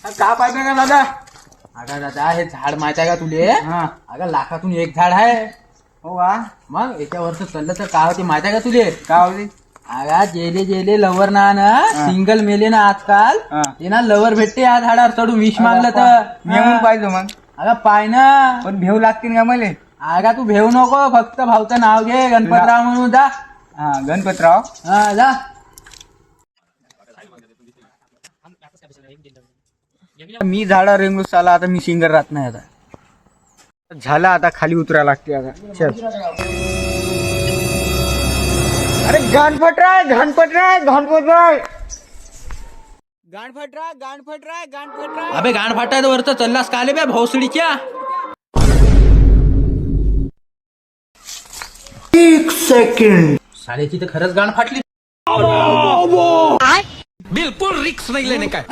का पाहिजे का दादा? अगं दादा हे झाड माहिती आहे का तुले? हा. अगं लाखातून एक झाड आहे. हो का? मग याच्यावरच चाललं तर काय होते माहिती आहे का तुले? का होती? अगं जेले लवर ना सिंगल मेले ना आजकाल हा. ते ना लवर भेटते या झाडावर चढून विष मागलं तर. नेऊन पाहिजे मग. अगं पाय ना. पण भेव लागतील का मला? अगं तू भेऊ नको, फक्त भाऊचं नाव घे गणपतराव म्हणून जा. हा, गणपतराव. हा जा. मी झाडा रेंगू चाला, आता मी सिंगर राहत नाही आता. झाला आता खाली उतरा लागते आता. चल. अरे गणपतराय गणपतराय गणपतराय गणपतराय गणपतराय गणपतराय. अबे गाण फाटायचं वरचं चाललास काले बे भोसडीच्या. 1 सेकंड. साल्याची तर खरंच गाण फाटली. बिलकुल रिक्स नाही लेणे काय.